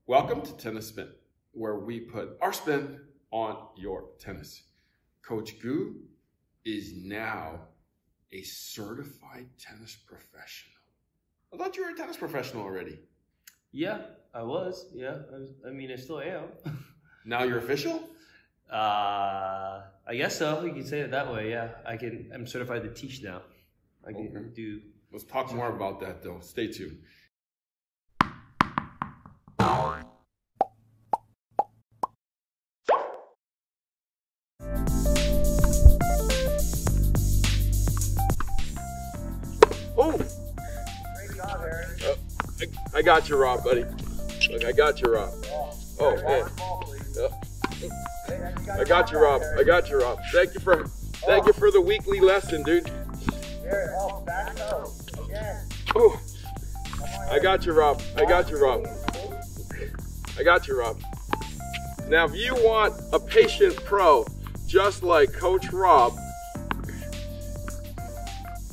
Welcome to Tennis Spin, where we put our spin on your tennis. Coach Gu is now a certified tennis professional. I thought you were a tennis professional already. Yeah, I was. Yeah, I still am. Now you're official? I guess so. You can say it that way. Yeah, I'm certified to teach now. I can do. Let's talk more about that though. Stay tuned. Oh! Great job, Aaron. I got you, Rob, buddy. Look, I got you, Rob. Oh, hey. I got you, Rob. I got you, Rob. Thank you for the weekly lesson, dude. Aaron, back toe. Again. Oh, I got you, Rob. I got you, Rob. I got you, Rob. Now, if you want a patient pro just like Coach Rob,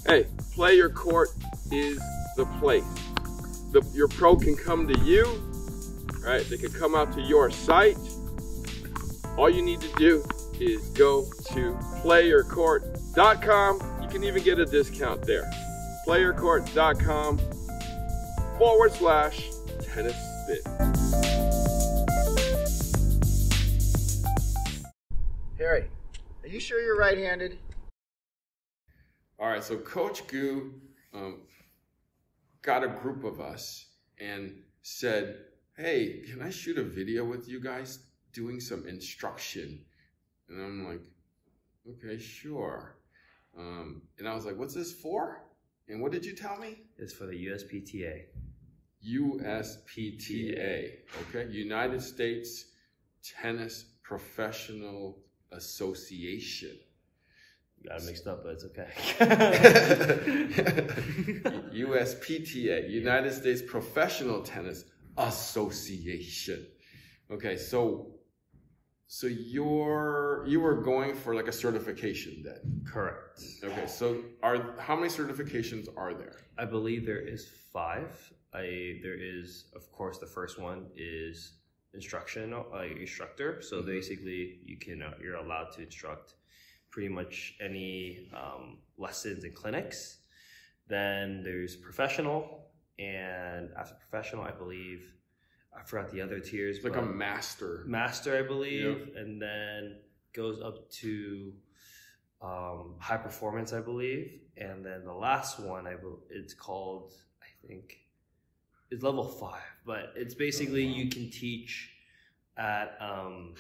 hey, Player Court is the place. Your pro can come to you, right? They can come out to your site. All you need to do is go to playercourt.com. You can even get a discount there. playercourt.com/tennis spin. Harry, are you sure you're right-handed? All right, so Coach Gu got a group of us and said, hey, can I shoot a video with you guys doing some instruction? And I'm like, okay, sure. And I was like, what's this for? And what did you tell me? It's for the USPTA. USPTA, okay? United States Tennis Professional Association. You got it mixed up, but it's okay. USPTA, United States Professional Tennis Association. Okay, so you were going for like a certification then? Correct. Okay, so how many certifications are there? I believe there is 5. There is, of course, the first one is instructor. So basically, you're allowed to instruct pretty much any lessons and clinics. Then there's professional, and after professional, I believe, I forgot the other tiers. It's like a master. Master, I believe, yep. And then goes up to high performance, I believe. And then the last one, it's called, I think, it's level 5. But it's basically you can teach at the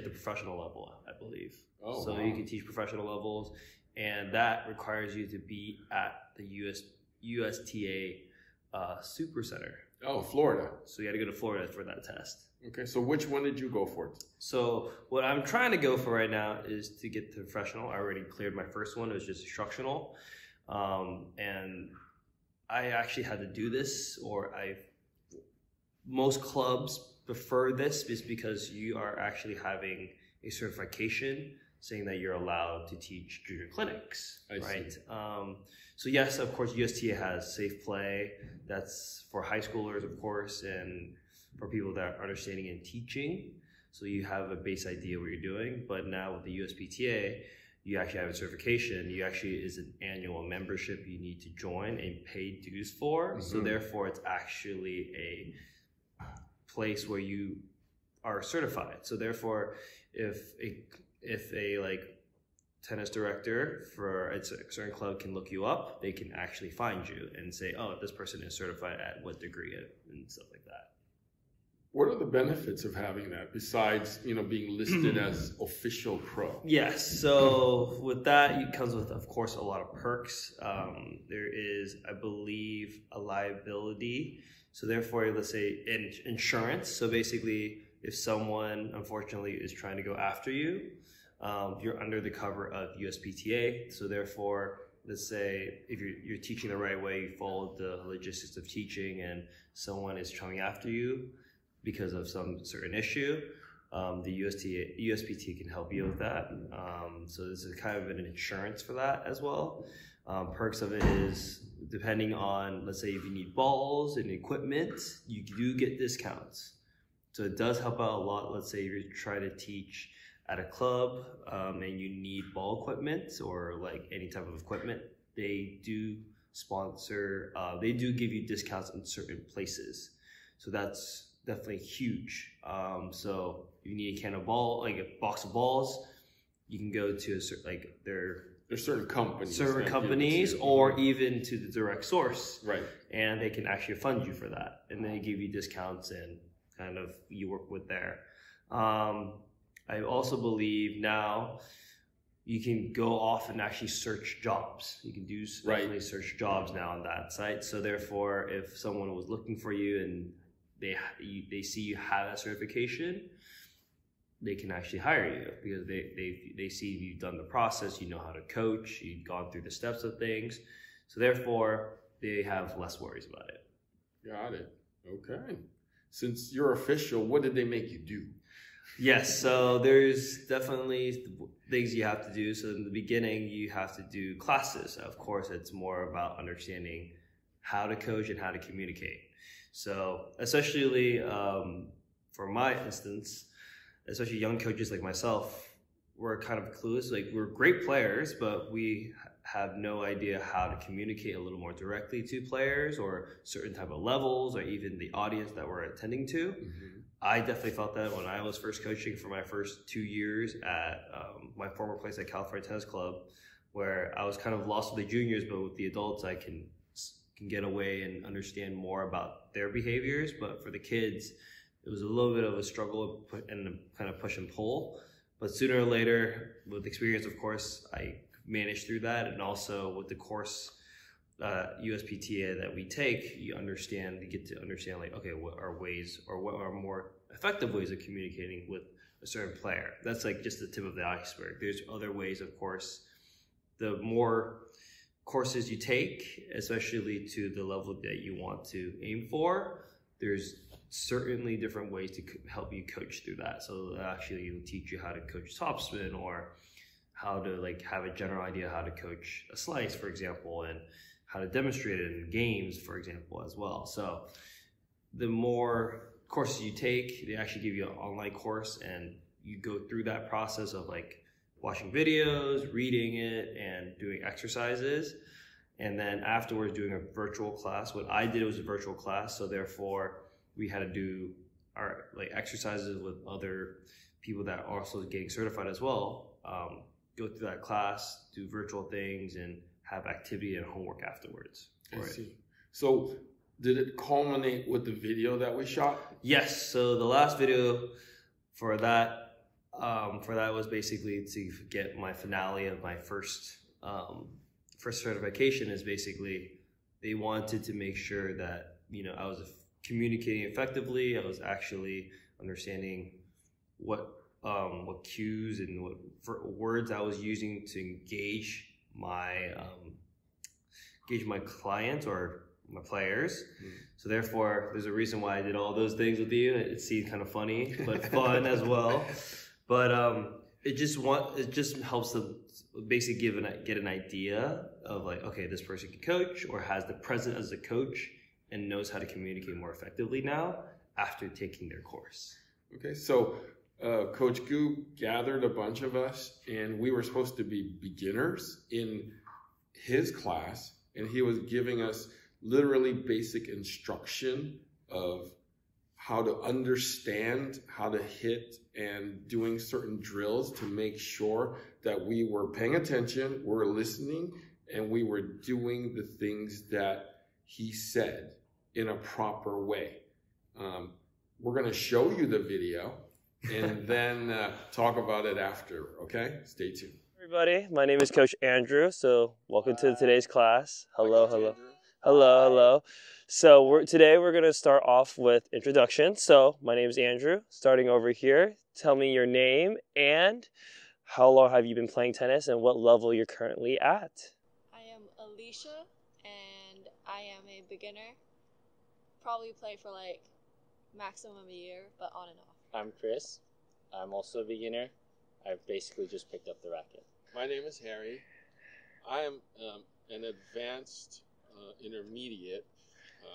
professional level, I believe. Oh, so wow. You can teach professional levels, and that requires you to be at the USTA Super Center. Oh, Florida. So you got to go to Florida for that test. Okay, so which one did you go for? So what I'm trying to go for right now is to get to professional. I already cleared my first one. It was just instructional. And I actually had to do this, most clubs prefer this just because you are actually having a certification saying that you're allowed to teach junior clinics, right? So yes, of course, USTA has safe play. That's for high schoolers, of course, and for people that are understanding and teaching. So you have a base idea of what you're doing. But now with the USPTA, you actually have a certification. Is an annual membership you need to join and pay dues for. Mm-hmm. So therefore, it's actually a place where you are certified. So therefore, if a tennis director for a certain club can look you up, they can actually find you and say, oh, this person is certified at what degree and stuff like that. What are the benefits of having that besides, being listed as official pro? Yes, so with that, it comes with, of course, a lot of perks. There is, I believe, a liability. So therefore, let's say insurance. So basically, if someone, unfortunately, is trying to go after you, you're under the cover of USPTA. So therefore, let's say if you're teaching the right way, you follow the logistics of teaching, and someone is coming after you because of some certain issue, the USPTA can help you with that. So this is kind of an insurance for that as well. Perks of it is, depending on, let's say if you need balls and equipment, you do get discounts. So it does help out a lot. Let's say if you try to teach at a club and you need ball equipment or like any type of equipment, they do sponsor, they do give you discounts in certain places. So that's definitely huge. So if you need a can of ball, like a box of balls, you can go to a certain, like there's certain companies. Or even to the direct source. Right. And they can actually fund you for that. And they give you discounts and kind of you work with there. I also believe now you can go off and actually search jobs. You can do definitely search jobs now on that site. So therefore, if someone was looking for you and they see you have that certification, they can actually hire you because they see you've done the process, you know how to coach, you've gone through the steps of things. So therefore, they have less worries about it. Got it. Okay. Since you're official, what did they make you do? Yes, so there's definitely things you have to do. So in the beginning, you have to do classes. Of course, it's more about understanding how to coach and how to communicate. So especially for my instance, especially young coaches like myself, we're kind of clueless. Like, we're great players, but we have no idea how to communicate a little more directly to players or certain type of levels or even the audience that we're attending to. Mm-hmm. I definitely felt that when I was first coaching for my first 2 years at my former place at California Tennis Club, where I was kind of lost with the juniors, but with the adults, I can get away and understand more about their behaviors. But for the kids, it was a little bit of a struggle and a kind of push and pull. But sooner or later, with experience, of course, I managed through that. And also with the course USPTA that we take, you get to understand, like, okay, what are ways or what are more effective ways of communicating with a certain player. That's like just the tip of the iceberg. There's other ways, of course. The more courses you take, especially to the level that you want to aim for, there's certainly different ways to help you coach through that. So actually will teach you how to coach topspin, or how to like have a general idea how to coach a slice, for example, and how to demonstrate it in games, for example, as well. So the more courses you take, they actually give you an online course, and you go through that process of like watching videos, reading it, and doing exercises. And then afterwards doing a virtual class. What I did was a virtual class, so therefore we had to do our like exercises with other people that are also getting certified as well. Go through that class, do virtual things, and have activity and homework afterwards. I see. So did it culminate with the video that we shot? Yes. So the last video for that was basically to get my finale of my first certification. Is basically they wanted to make sure that, you know, I was communicating effectively. I was actually understanding what cues and what words I was using to engage my clients or my players. Mm. So therefore, there's a reason why I did all those things with you. It seemed kind of funny, but fun as well. But it just helps to basically get an idea of like, okay, this person can coach or has the present as a coach and knows how to communicate more effectively now after taking their course. Okay, so Coach Gu gathered a bunch of us, and we were supposed to be beginners in his class, and he was giving us literally basic instruction of how to understand, how to hit, and doing certain drills to make sure that we were paying attention, we were listening, and we were doing the things that he said in a proper way. We're going to show you the video and then talk about it after, okay? Stay tuned. Everybody, my name is Coach Andrew, so welcome to today's class. Hello. So today we're going to start off with introduction. So my name is Andrew, starting over here. Tell me your name and how long have you been playing tennis and what level you're currently at. I am Alicia and I am a beginner. Probably play for like maximum a year, but on and off. I'm Chris. I'm also a beginner. I've basically just picked up the racket. My name is Harry. I am an advanced intermediate.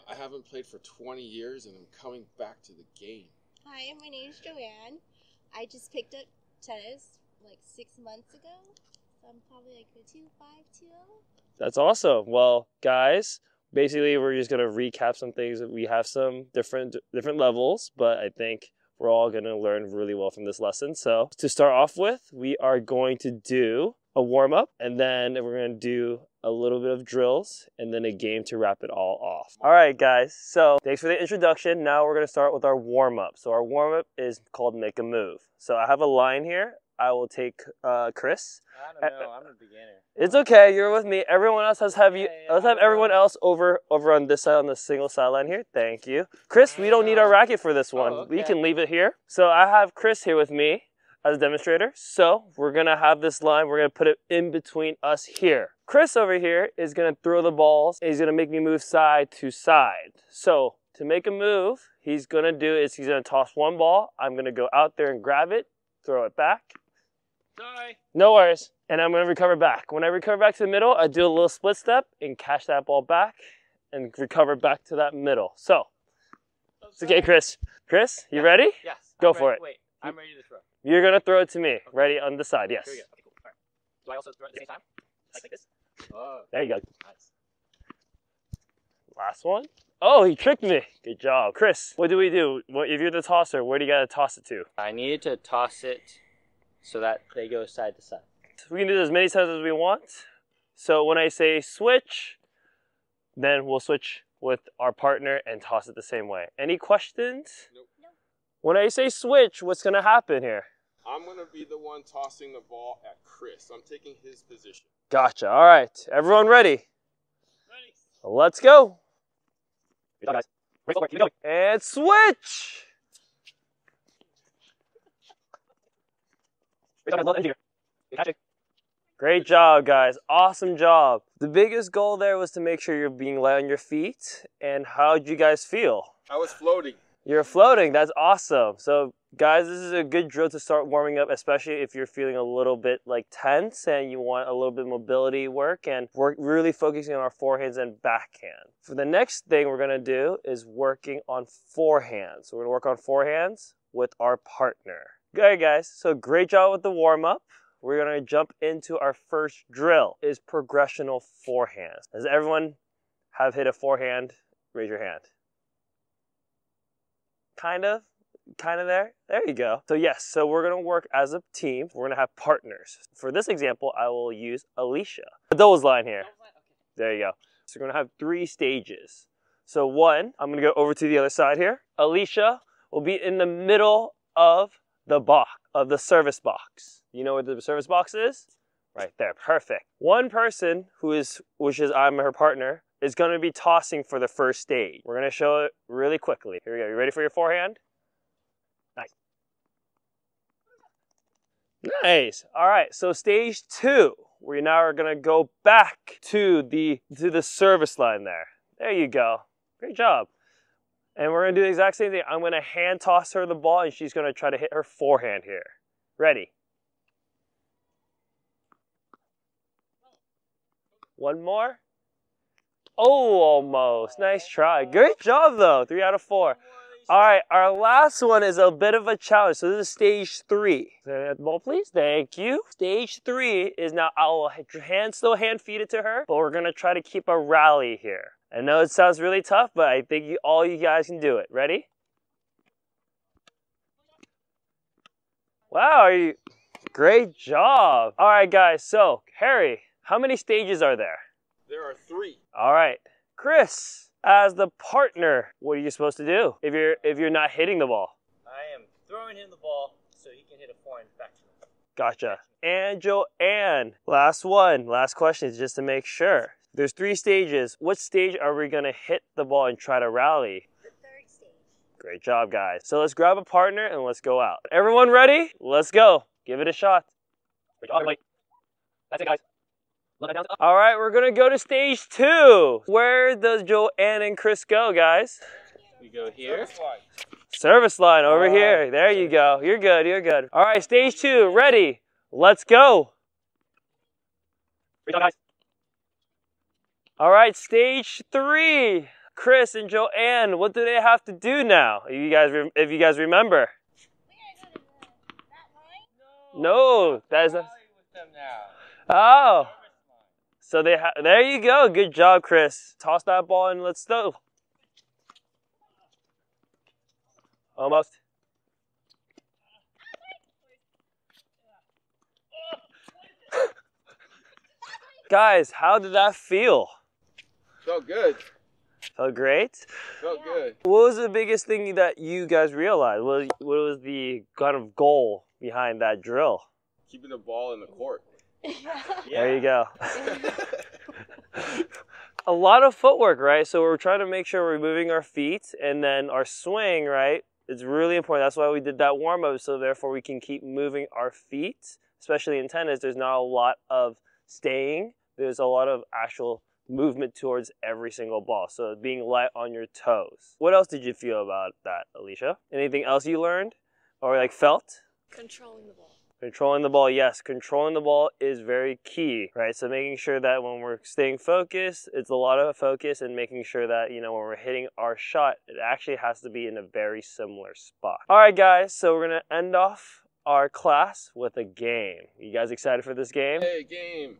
I haven't played for 20 years and I'm coming back to the game. Hi, my name is Joanne. I just picked up tennis like 6 months ago. So I'm probably like a 2.5, 2.0. That's awesome. Well, guys, basically we're just going to recap some things. We have some different levels, but I think we're all going to learn really well from this lesson. So to start off with, we are going to do a warm-up, and then we're going to do a little bit of drills, and then a game to wrap it all off. All right, guys. So thanks for the introduction. Now we're going to start with our warm-up. So our warm-up is called Make a Move. So I have a line here. I will take Chris. I don't know. I'm a beginner. It's okay. You're with me. Everyone else has have you. Let's have everyone else over on this side on the single sideline here. Thank you, Chris. We don't need our racket for this one. Okay. We can leave it here. So I have Chris here with me as a demonstrator. So we're gonna have this line. We're gonna put it in between us here. Chris over here is gonna throw the balls. And he's gonna make me move side to side. So to make a move, he's gonna toss one ball. I'm gonna go out there and grab it, throw it back. Sorry. No worries. And I'm going to recover back. When I recover back to the middle, I do a little split step and catch that ball back and recover back to that middle. So, it's okay, Chris. Chris, you ready? Yes. Go for it. Wait, I'm ready to throw. You're going to throw it to me. Ready on the side, yes. Here we go. Okay, cool. All right. Do I also throw it at the same time? Like this? Oh. There you go. Nice. Last one. Oh, he tricked me. Good job. Chris, what do we do? If you're the tosser, where do you got to toss it to? I needed to toss it so that they go side to side. We can do this as many times as we want. So when I say switch, then we'll switch with our partner and toss it the same way. Any questions? Nope. When I say switch, what's going to happen here? I'm going to be the one tossing the ball at Chris. I'm taking his position. Gotcha. All right. Everyone ready? Ready. Let's go. Good job, guys. Keep going. And switch. Great job, guys. Awesome job. The biggest goal there was to make sure you're being light on your feet. And how'd you guys feel? I was floating. You're floating. That's awesome. So, guys, this is a good drill to start warming up, especially if you're feeling a little bit like tense and you want a little bit of mobility work, and we're really focusing on our forehands and backhand. For the next thing we're going to do is working on forehands. So we're going to work on forehands with our partner. Okay, guys. So great job with the warm-up. We're going to jump into our first drill, is progressional forehands. Does everyone have hit a forehand? Raise your hand. Kind of there. There you go. So yes, so we're going to work as a team. We're going to have partners. For this example, I will use Alicia. The doubles line here. There you go. So we're going to have 3 stages. So one, I'm going to go over to the other side here. Alicia will be in the middle of the box, of the service box. You know where the service box is? Right there. Perfect. One person which is I'm her partner, is going to be tossing for the first stage. We're going to show it really quickly. Here we go. You ready for your forehand? Nice. Nice. All right. So stage 2, we now are going to go back to the service line there. There you go. Great job. And we're going to do the exact same thing. I'm going to hand toss her the ball, and she's going to try to hit her forehand here. Ready? One more. Oh, almost. Nice try. Great job, though. 3 out of 4. All right, our last one is a bit of a challenge. So this is stage 3. The ball, please. Thank you. Stage 3 is now I'll still hand feed it to her, but we're going to try to keep a rally here. I know it sounds really tough, but I think all you guys can do it. Ready? Wow, great job. All right, guys. So, Harry, how many stages are there? There are 3. All right. Chris, as the partner, what are you supposed to do if you're not hitting the ball? I am throwing him the ball so he can hit a forehand back to me. Gotcha. And Joanne, last question is just to make sure. There's 3 stages. What stage are we going to hit the ball and try to rally? The 3rd stage. Great job, guys. So let's grab a partner and let's go out. Everyone ready? Let's go. Give it a shot. Great job, everybody. That's it, guys. All right, we're going to go to stage 2. Where does Joanne and Chris go, guys? We go here. Service line over here. There you go. You're good. You're good. All right, stage 2. Ready? Let's go. Great job, guys. All right, stage 3. Chris and Joanne, what do they have to do now? If you guys remember. No, that is. Oh. So there you go. Good job, Chris. Toss that ball and let's go. Almost. Guys, how did that feel? Felt good. Felt great? Felt good. What was the biggest thing that you guys realized? What was the kind of goal behind that drill? Keeping the ball in the court. There you go. A lot of footwork, right? So we're trying to make sure we're moving our feet, and then our swing, right? It's really important. That's why we did that warm-up, so therefore we can keep moving our feet. Especially in tennis, there's not a lot of staying. There's a lot of actual movement towards every single ball. So being light on your toes. What else did you feel about that, Alicia? Anything else you learned or like felt? Controlling the ball. Controlling the ball, yes. Controlling the ball is very key, right? So making sure that when we're staying focused, it's a lot of focus, and making sure that, you know, when we're hitting our shot, it actually has to be in a very similar spot. All right, guys, so we're going to end off our class with a game. You guys excited for this game? Hey, game.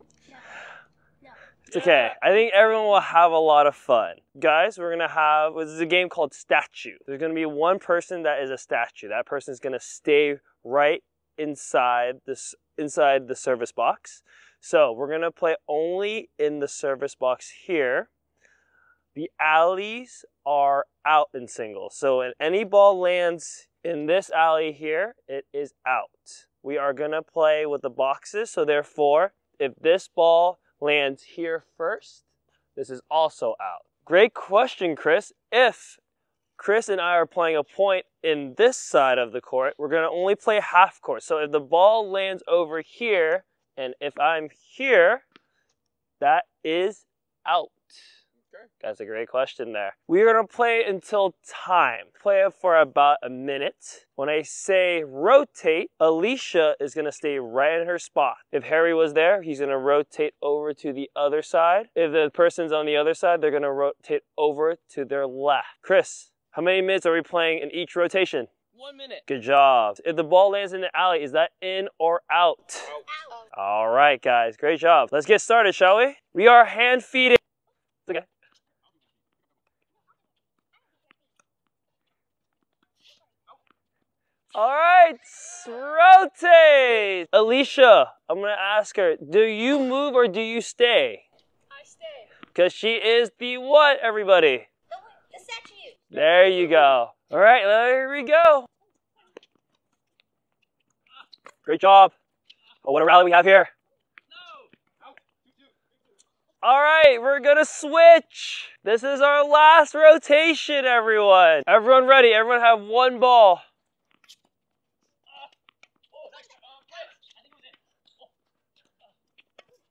It's okay. I think everyone will have a lot of fun. Guys, we're going to have, this is a game called Statue. There's going to be one person that is a statue. That person is going to stay right inside the service box. So we're going to play only in the service box here. The alleys are out in singles. So when any ball lands in this alley here, it is out. We are going to play with the boxes. So therefore, if this ball lands here first, this is also out. Great question, Chris. If Chris and I are playing a point in this side of the court, we're going to only play half court. So if the ball lands over here, and if I'm here, that is out. Okay. That's a great question there. We're going to play until time. Play it for about a minute. When I say rotate, Alicia is going to stay right in her spot. If Harry was there, he's going to rotate over to the other side. If the person's on the other side, they're going to rotate over to their left. Chris, how many minutes are we playing in each rotation? 1 minute. Good job. If the ball lands in the alley, is that in or out? Out. All right, guys. Great job. Let's get started, shall we? We are hand feeding. Okay. All right, rotate. Alicia, I'm going to ask her, do you move or do you stay? I stay. Because she is the what, everybody? The statue. There you go. All right, there we go. Great job. Oh, what a rally we have here. All right, we're going to switch. This is our last rotation, everyone. Everyone ready? Everyone have one ball.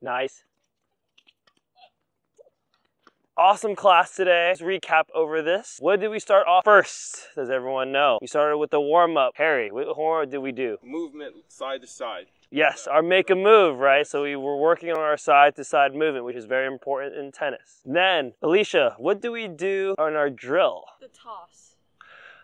Nice. Awesome class today. Let's recap over this. What did we start off first? Does everyone know? We started with the warm-up. Harry, what warm-up did we do? Movement side to side. Yes, our make a move, right? So we were working on our side-to-side movement, which is very important in tennis. Then, Alicia, what do we do on our drill? The toss.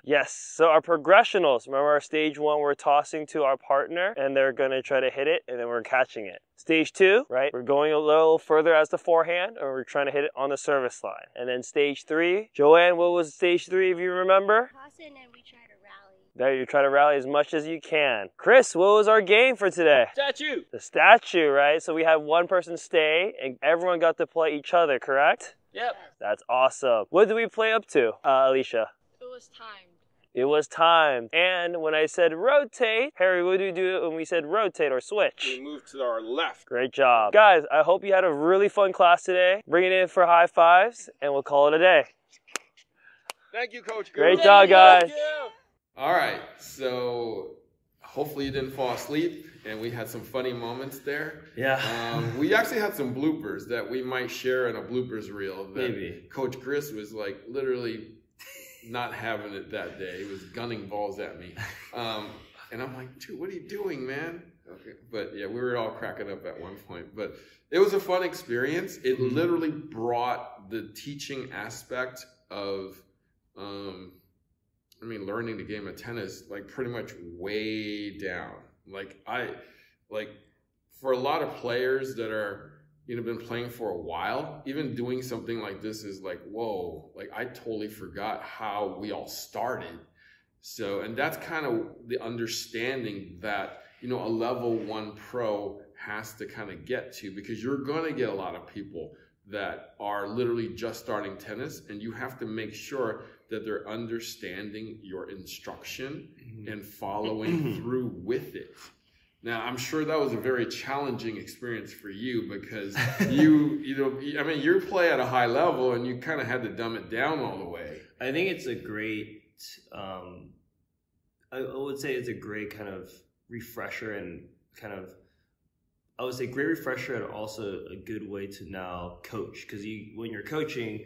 Yes, so our progressionals, remember our stage 1, we're tossing to our partner and they're gonna try to hit it and then we're catching it. Stage 2, right, we're going a little further as the forehand or we're trying to hit it on the service line. And then stage 3, Joanne, what was stage 3 if you remember? Toss in and we try to rally. There, you try to rally as much as you can. Chris, what was our game for today? Statue. The statue, right? So we had one person stay and everyone got to play each other, correct? Yep. That's awesome. What did we play up to, Alicia? It was timed. It was time. And when I said rotate, Harry, what do we do when we said rotate or switch? We move to our left. Great job. Guys, I hope you had a really fun class today. Bring it in for high fives, and we'll call it a day. Thank you, Coach. Great job, guys. All right, so hopefully you didn't fall asleep, and we had some funny moments there. Yeah. We actually had some bloopers that we might share in a bloopers reel. That Maybe. Coach Chris was like literally not having it that day. He was gunning balls at me. And I'm like, dude, what are you doing, man? Okay. But yeah, we were all cracking up at one point. But it was a fun experience. It literally brought the teaching aspect of, learning the game of tennis, like pretty much way down. For a lot of players that are, been playing for a while, even doing something like this is like, whoa, like I totally forgot how we all started. So, and that's kind of the understanding that, a level 1 pro has to kind of get to, because you're going to get a lot of people that are literally just starting tennis, and you have to make sure that they're understanding your instruction and following through with it. Now, I'm sure that was a very challenging experience for you, because you play at a high level and you kind of had to dumb it down all the way. I think it's a great, I would say it's a great kind of refresher, and kind of, I would say great refresher, and also a good way to now coach. Because when you're coaching,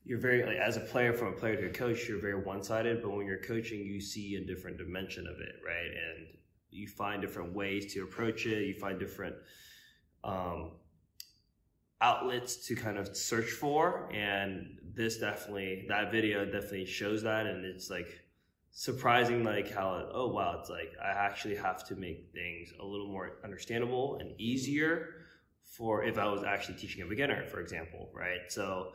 you're very, like, as a player, from a player to a coach, you're very one-sided, but when you're coaching, you see a different dimension of it, right? And you find different ways to approach it. You find different outlets to kind of search for. And that video definitely shows that. And it's like surprising, like how, oh wow, it's like I actually have to make things a little more understandable and easier for if I was actually teaching a beginner, for example, right? So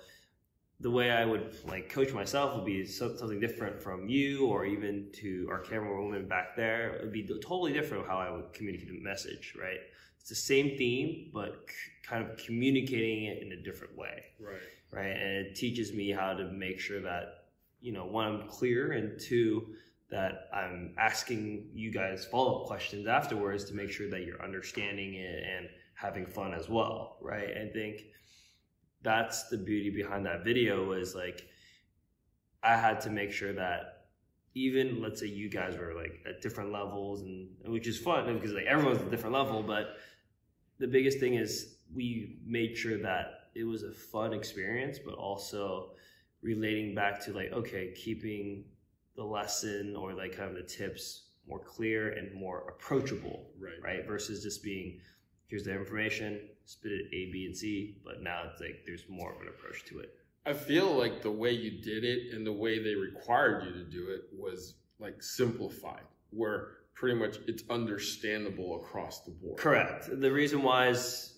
the way I would like coach myself would be something different from you, or even to our camerawoman back there. It would be totally different how I would communicate the message, right? It's the same theme, but kind of communicating it in a different way. Right. And it teaches me how to make sure that, one, I'm clear, and two, that I'm asking you guys follow-up questions afterwards to make sure that you're understanding it and having fun as well, right? I think that's the beauty behind that video, is like I had to make sure that even, let's say you guys were like at different levels, and which is fun because like everyone's at a different level, but the biggest thing is we made sure that it was a fun experience, but also relating back to like, okay, keeping the lesson or like kind of the tips more clear and more approachable, right? Versus just being, here's the information, spit it A, B, and C, but now it's like there's more of an approach to it. I feel like the way you did it and the way they required you to do it was like simplified, where pretty much it's understandable across the board. Correct. The reason why is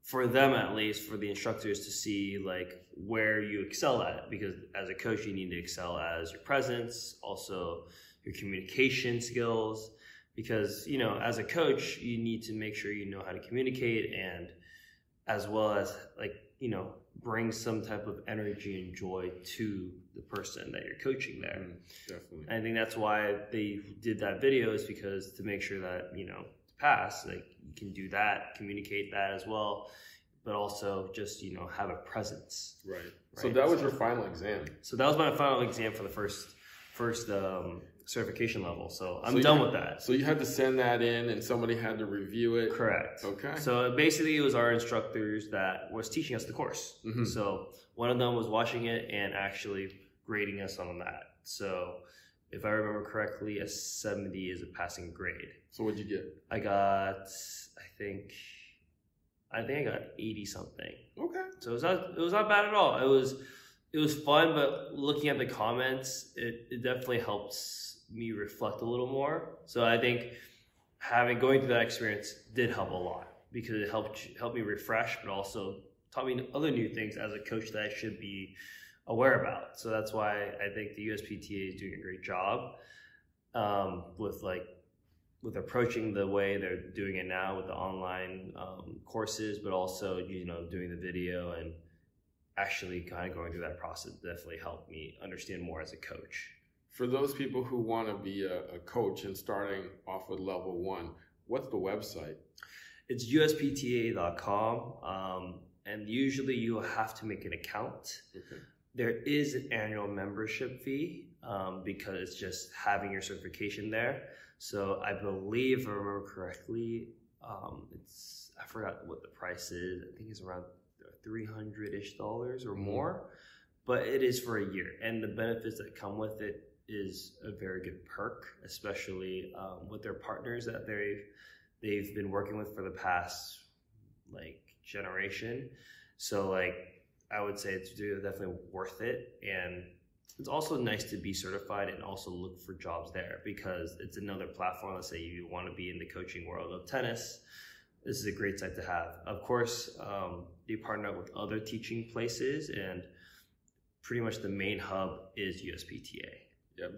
for them, at least, for the instructors to see like where you excel at, because as a coach, you need to excel as your presence, also your communication skills, because, as a coach, you need to make sure you know how to communicate, and as well as like, bring some type of energy and joy to the person that you're coaching there. Definitely. I think that's why they did that video, is because to make sure that, to pass, like you can do that, communicate that as well, but also just, have a presence. Right. So that was your final exam. So that was my final exam for the first certification level. So I'm done with that. So you had to send that in and somebody had to review it? Correct. Okay. So basically it was our instructors that was teaching us the course. So one of them was watching it and actually grading us on that. So if I remember correctly, a 70 is a passing grade. So what'd you get? I got, I think I got 80 something. Okay. So it was not bad at all. It was fun, but looking at the comments, it definitely helps me reflect a little more. So I think going through that experience did help a lot, because it helped me refresh, but also taught me other new things as a coach that I should be aware about. So that's why I think the USPTA is doing a great job with approaching the way they're doing it now with the online courses, but also doing the video and actually kind of going through that process definitely helped me understand more as a coach. For those people who want to be a coach and starting off with level 1, what's the website? It's USPTA.com, and usually you have to make an account. Okay. There is an annual membership fee because it's just having your certification there. So I believe, if I remember correctly, I forgot what the price is. I think it's around $300-ish or more. but it is for a year, and the benefits that come with it is a very good perk, especially with their partners that they've been working with for the past like generation. So like I would say it's definitely worth it, and it's also nice to be certified and also look for jobs there because it's another platform. Let's say you want to be in the coaching world of tennis. This is a great site to have. Of course, they partner up with other teaching places, and pretty much the main hub is USPTA. Yeah,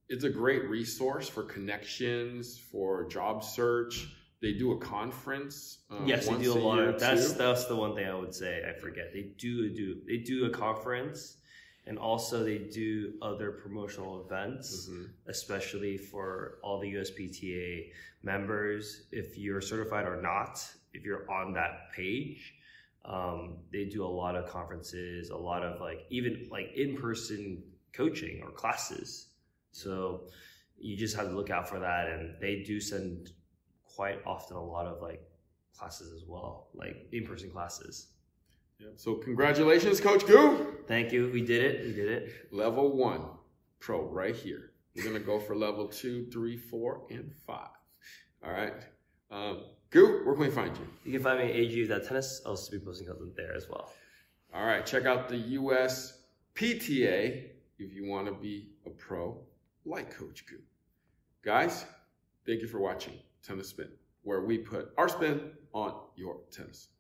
it's a great resource for connections, for job search. They do a conference. Yes, they once do a lot year of. That's the one thing I would say I forget. They do a conference, and also they do other promotional events, especially for all the USPTA members. If you're certified or not, if you're on that page, they do a lot of conferences, a lot of like even like in-person coaching or classes. So you just have to look out for that, and they do send quite often a lot of like classes as well, like in-person classes. Yeah. So congratulations, Coach Gu. Thank you. We did it. Level 1 pro right here. We're gonna go for level 2, 3, 4, and 5. All right. Gu, where can we find you? You can find me at AG.tennis. I'll also be posting content there as well. All right. Check out the USPTA if you want to be a pro like Coach Gu. Guys, thank you for watching Tennis Spin, where we put our spin on your tennis.